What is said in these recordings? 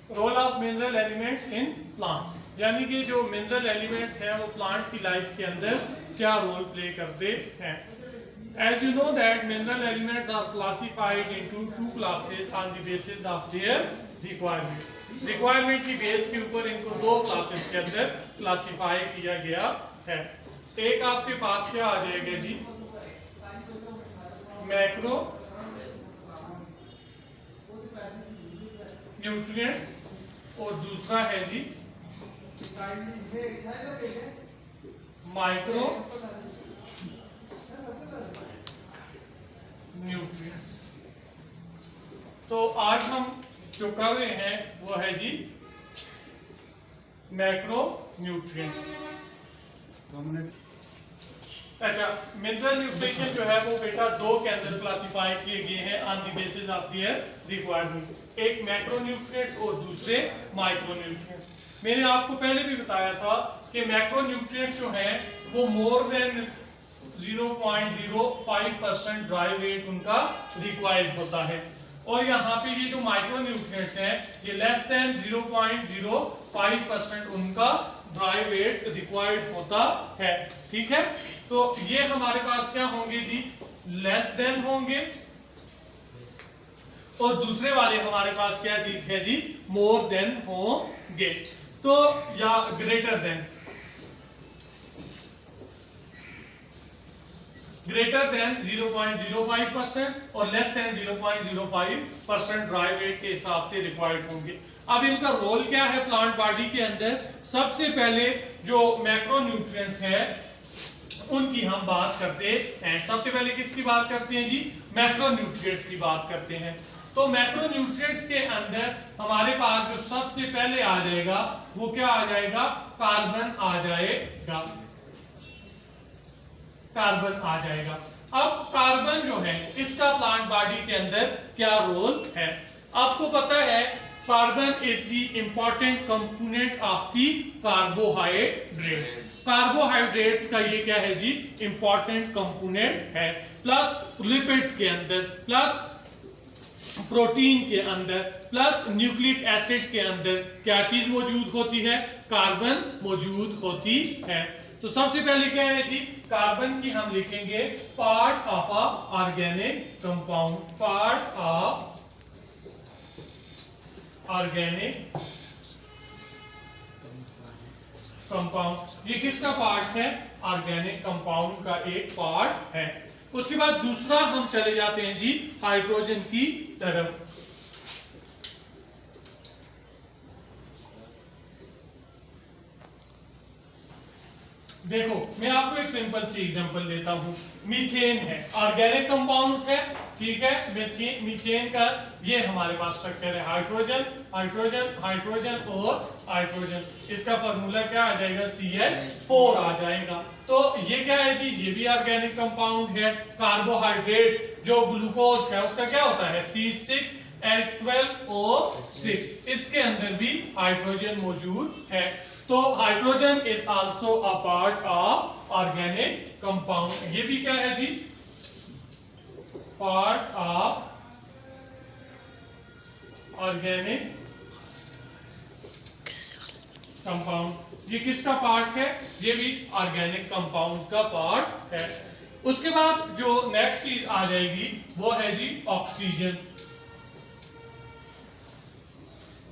Role of mineral elements in plants, यानी कि जो मिनरल एलिमेंट्स हैं वो प्लांट की लाइफ के अंदर क्या रोल प्ले करते हैं। As you know that mineral elements are classified into two classes on the basis of their requirement. Requirement की बेस के ऊपर इनको दो क्लासेस के अंदर क्लासिफाई किया गया है। एक आपके पास क्या आ जाएगा जी, मैक्रो न्यूट्रिएंट्स, और दूसरा है जी माइक्रो न्यूट्रिएंट्स। तो आज हम जो कर रहे हैं वो है जी मैक्रो न्यूट्रिएंट्स। अच्छा, मिनरल न्यूट्रिशन जो है वो बेटा दो के अंदर क्लासिफाई किए गए हैं on the basis of their requirement, एक मैक्रो न्यूट्रिएंट्स और दूसरे माइक्रो न्यूट्रिएंट्स। मैंने आपको पहले भी बताया था कि मैक्रो न्यूट्रिएंट्स जो हैं वो मोर देन 0.05% ड्राई वेट उनका रिक्वायर्ड होता है, और यहाँ पे ये जो माइक्रो न्यूट्रिएंट्स हैं ये लेस देन 0.05% उनका ड्राई वेट रिक्वायर्ड होता है। ठीक है, तो ये हमारे पास क्या होंगे जी, लेस देन होंगे, और दूसरे वाले हमारे पास क्या चीज है जी, मोर देन होंगे। तो या ग्रेटर देन 0.05% और लेस देन 0.05% ड्राई वेट के हिसाब से रिक्वायर्ड होंगे। अब इनका रोल क्या है प्लांट बॉडी के अंदर। सबसे पहले जो मैक्रो न्यूट्रिएंट्स हैं उनकी हम बात करते हैं। सबसे पहले किसकी बात करते हैं जी, मैक्रो न्यूट्रिएंट्स की बात करते हैं। तो मैक्रो न्यूट्रिएंट्स के अंदर हमारे पास जो सबसे पहले आ जाएगा वो क्या आ जाएगा, कार्बन आ जाएगा, कार्बन आ जाएगा। अब कार्बन जो है इसका प्लांट बॉडी के अंदर क्या रोल है, आपको पता है carbon is the important component of the carbohydrates. Carbohydrates का ये क्या है जी, इंपॉर्टेंट कंपोनेंट है। प्लस लिपिड्स के अंदर, प्लस प्रोटीन के अंदर, प्लस न्यूक्लिक एसिड के अंदर क्या चीज मौजूद होती है, कार्बन मौजूद होती है। तो सबसे पहले क्या है जी, कार्बन की हम लिखेंगे part of a organic compound, part of organic compound. ये किसका पार्ट है, ऑर्गेनिक कंपाउंड का एक पार्ट है। उसके बाद दूसरा हम चले जाते हैं जी हाइड्रोजन की तरफ। देखो मैं आपको एक सिंपल सी एग्जांपल देता हूं, मीथेन है, ऑर्गेनिक कंपाउंड्स है, ठीक है। मीथेन का ये हमारे पास स्ट्रक्चर है, हाइड्रोजन हाइड्रोजन हाइड्रोजन और हाइड्रोजन। इसका फार्मूला क्या आ जाएगा, CH4 आ जाएगा। तो ये क्या है जी, ये भी ऑर्गेनिक कंपाउंड है। कार्बोहाइड्रेट जो ग्लूकोज है उसका क्या होता है, C6H12O6, इसके अंदर भी हाइड्रोजन मौजूद है। तो hydrogen is also a part of organic compound. ये भी क्या है जी, पार्ट ऑफ ऑर्गेनिक कंपाउंड। ये किसका पार्ट है, ये भी ऑर्गेनिक कंपाउंड का पार्ट है। उसके बाद जो नेक्स्ट चीज आ जाएगी वो है जी ऑक्सीजन।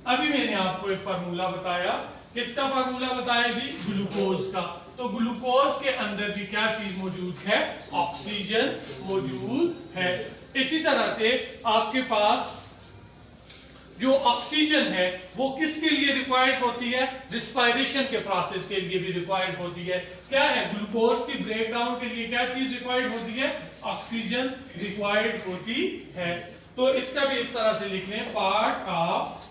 अभी मैंने आपको एक फार्मूला बताया, किसका फार्मूला बताया जी, ग्लूकोज का। तो ग्लूकोज के अंदर भी क्या चीज मौजूद है, ऑक्सीजन मौजूद है। इसी तरह से आपके पास जो ऑक्सीजन है वो किसके लिए रिक्वायर्ड होती है, रिस्पायरेशन के प्रोसेस के लिए भी रिक्वायर्ड होती है। क्या है, ग्लूकोज की ब्रेकडाउन के लिए क्या चीज रिक्वायर्ड होती है, ऑक्सीजन रिक्वायर्ड होती है। तो इसका भी इस तरह से लिख लें, part of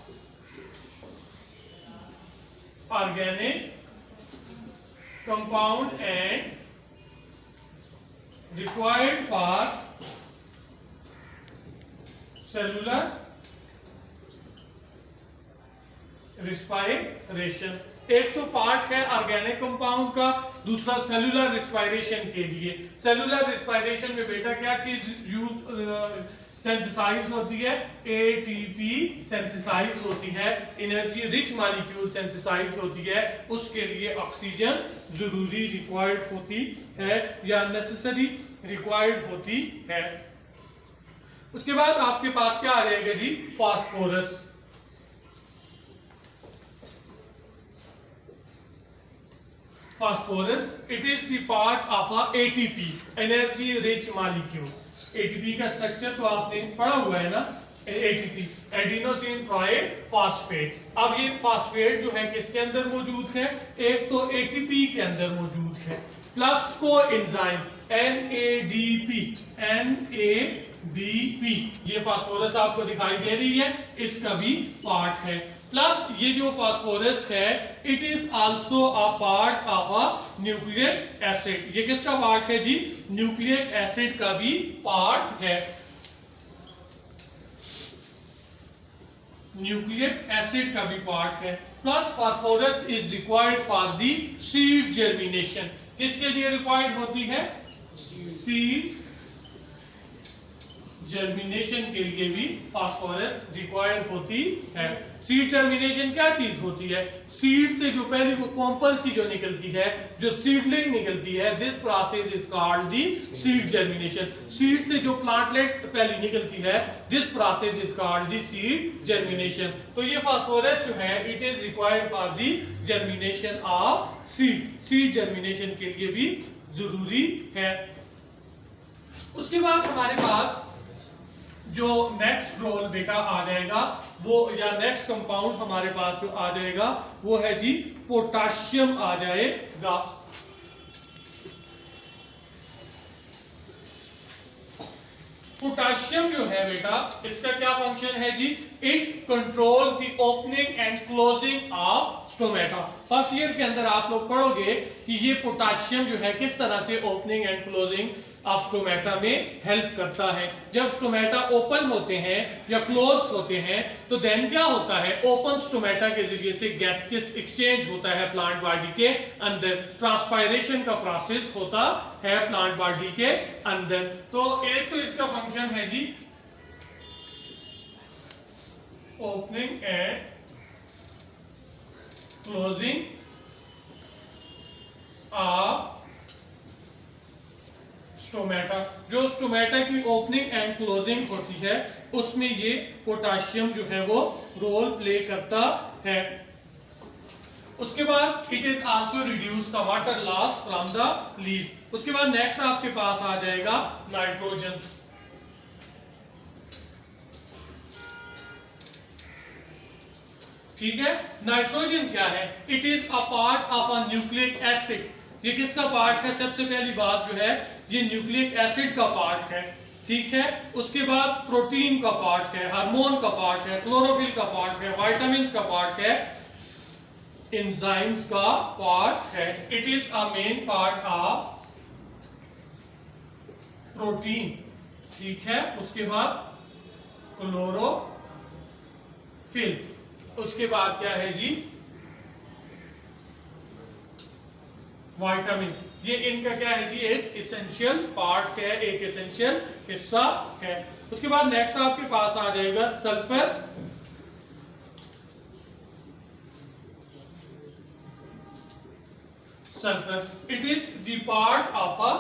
organic compound and required for cellular respiration. एक तो पार्ट है ऑर्गेनिक कंपाउंड का, दूसरा सेलुलर रिस्पायरेशन के लिए। सेलुलर रिस्पायरेशन में बेटा क्या चीज यूज सिंथेसाइज होती है, एटीपी सिंथेसाइज होती है, एनर्जी रिच मॉलिक्यूल सिंथेसाइज होती है, उसके लिए ऑक्सीजन जरूरी रिक्वायर्ड होती है या नेसेसरी रिक्वायर्ड होती है। उसके बाद आपके पास क्या आ जाएगा जी, phosphorus. Phosphorus, it is the part of a ATP, energy rich molecule. ATP का स्ट्रक्चर तो आपने पढ़ा हुआ है ना, ATP, एडिनोसिन ट्राई फॉस्फेट। अब ये फॉस्फेट जो है किसके अंदर मौजूद है, एक तो ATP के अंदर मौजूद है, प्लस को एंजाइम NADP, ये फास्फोरस आपको दिखाई दे रही है, इसका भी पार्ट है। प्लस ये जो फास्फोरस है, it is also a part of a nucleic acid. ये किसका पार्ट है जी, न्यूक्लिक एसिड का भी पार्ट है, न्यूक्लिक एसिड का भी पार्ट है। Plus phosphorus is required for the seed germination. किसके लिए रिक्वायर्ड होती है, सीड जर्मिनेशन के लिए भी फास्फोरस रिक्वायर्ड होती है। सीड जर्मिनेशन क्या चीज होती है, सीड से जो पहले वो कॉम्पल सी जो निकलती है, जो सीडलिंग निकलती है, this process is called the seed germination. Seed से जो प्लांटलेट पहले निकलती है, this process is called the seed germination. तो ये फास्फोरस जो है, it is required for the germination of seed, seed germination के लिए भी जरूरी है। उसके बाद हमारे पास जो नेक्स्ट रोल बेटा आ जाएगा वो, या नेक्स्ट कंपाउंड हमारे पास जो आ जाएगा वो है जी पोटाशियम आ जाएगा। पोटाशियम जो है बेटा, इसका क्या फंक्शन है जी, it control the opening and closing of stomata. First year के अंदर आप लोग पढ़ोगे कि ये पोटाशियम जो है किस तरह से opening and closing of stomata में हेल्प करता है। जब स्टोमेटा ओपन होते हैं या क्लोज होते हैं तो देन क्या होता है, ओपन स्टोमेटा के जरिए से गैसेस एक्सचेंज होता है प्लांट बॉडी के अंदर, ट्रांसपायरेशन का प्रोसेस होता है प्लांट बॉडी के अंदर। तो एक तो इसका फंक्शन है जी opening and closing of stomata. जो स्टोमेटा की ओपनिंग एंड क्लोजिंग होती है उसमें ये पोटाशियम जो है वो रोल प्ले करता है। उसके बाद it is also reduce the water loss from the leaf. उसके बाद नेक्स्ट आपके पास आ जाएगा नाइट्रोजन। ठीक है, नाइट्रोजन क्या है, it is a part of a nucleic acid. ये किसका पार्ट है, सबसे पहली बात जो है ये न्यूक्लिक एसिड का पार्ट है। ठीक है, उसके बाद प्रोटीन का पार्ट है, हार्मोन का पार्ट है, क्लोरोफिल का पार्ट है, विटामिन्स का पार्ट है, एंजाइम्स का पार्ट है। It is a main part of protein. ठीक है, उसके बाद क्लोरोफिल। उसके बाद क्या है जी, विटामिन। ये इनका क्या है जी, एक एसेंशियल पार्ट है, एक एसेंशियल हिस्सा है। उसके बाद नेक्स्ट आपके पास आ जाएगा sulphur. Sulphur it is the part of a,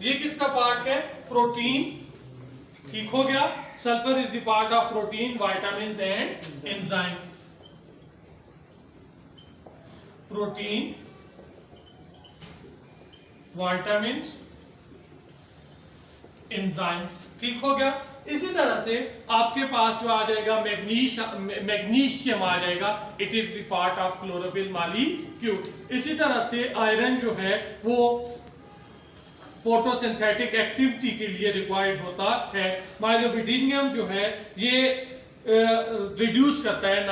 ये किसका पार्ट है, प्रोटीन। ठीक हो गया, sulphur is the part of protein, vitamin and enzyme. Protein, vitamins, enzymes. ठीक हो गया। इसी तरह से आपके पास जो आ जाएगा मैग्नीशियम आ जाएगा, it is the part of chlorophyll molecule. इसी तरह से आयरन जो है वो फोटोसिंथेटिक एक्टिविटी के लिए रिक्वायर्ड होता है। माइलोबिडिनियम जो है ये रिड्यूस करता है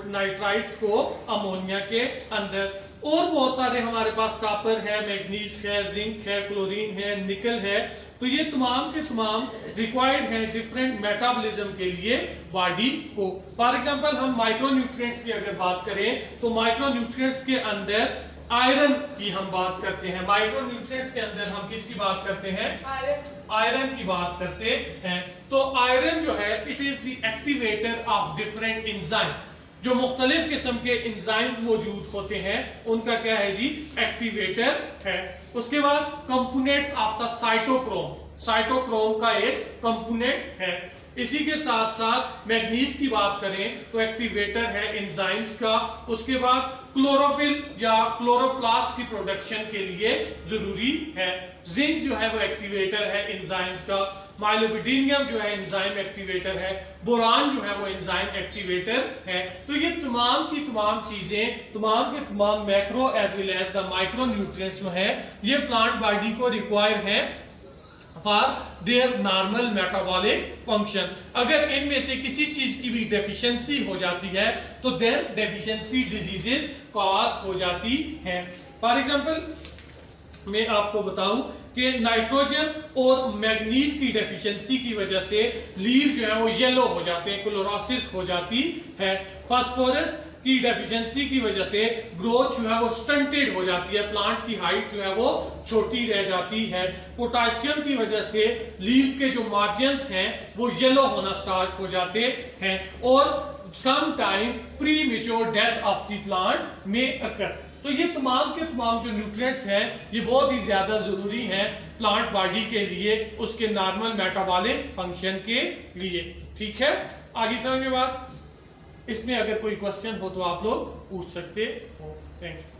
नाइट्राइट्स को अमोनिया के अंदर। और बहुत सारे हमारे पास कॉपर है, मैग्नीज है, जिंक है, क्लोरीन है, निकल है। तो ये तमाम के तमाम रिक्वायर्ड हैं डिफरेंट मेटाबॉलिज्म के लिए बॉडी को। फॉर एग्जांपल हम माइक्रोन्यूट्रिएंट्स की अगर बात करें तो माइक्रोन्यूट्रिएंट्स के अंदर आयरन की हम बात करते हैं, माइक्रो न्यूट्रिएंट्स के अंदर हम किसकी बात करते हैं, आयरन की बात करते हैं। तो आयरन जो है it is the activator of different enzyme, जो मुख्तलिफ किस्म के एंजाइम्स मौजूद होते हैं उनका क्या है जी, एक्टिवेटर है। उसके बाद components of the cytochrome, cytochrome का एक कंपोनेंट है। इसी के साथ साथ मैग्नीज की बात करें तो एक्टिवेटर है एंजाइम्स का। उसके बाद क्लोरोफिल या क्लोरोप्लास्ट की प्रोडक्शन के लिए जरूरी है। जिंक जो है वो एक्टिवेटर है एंजाइम्स का। माइलोबिडिनियम जो है एंजाइम एक्टिवेटर है। बोरान जो है वो एंजाइम एक्टिवेटर है। तो ये तमाम की तमाम चीजें, तमाम के तमाम macro as well as the micro nutrients जो है ये प्लांट बॉडी को रिक्वायर है for their normal metabolic function. अगर इनमें से किसी चीज की भी डेफिशिएंसी हो जाती है तो देयर डेफिशिएंसी डिजीजेस कॉज हो जाती हैं। फॉर एग्जांपल मैं आपको बताऊं कि नाइट्रोजन और मैग्नीज की डेफिशिएंसी की वजह से लीव जो है वो येलो हो जाते हैं, क्लोरोसिस हो जाती है। फास्फोरस की डेफिशिएंसी की वजह से ग्रोथ जो है वो स्टंटेड हो जाती है, प्लांट की हाइट जो है वो छोटी रह जाती है। पोटाशियम की वजह से लीफ के जो मार्जिन्स हैं वो येलो होना स्टार्ट हो जाते हैं और some time premature death of the plant में अकर। तो ये तमाम के तमाम जो न्यूट्रिएंट्स हैं ये बहुत ही ज्यादा जरूरी हैं प्लांट बॉडी के लिए, उसके नॉर्मल मेटाबॉलिक फंक्शन के लिए। ठीक है, आगे समझ में बात। इसमें अगर कोई क्वेश्चन हो तो आप लोग पूछ सकते हो। Thank you.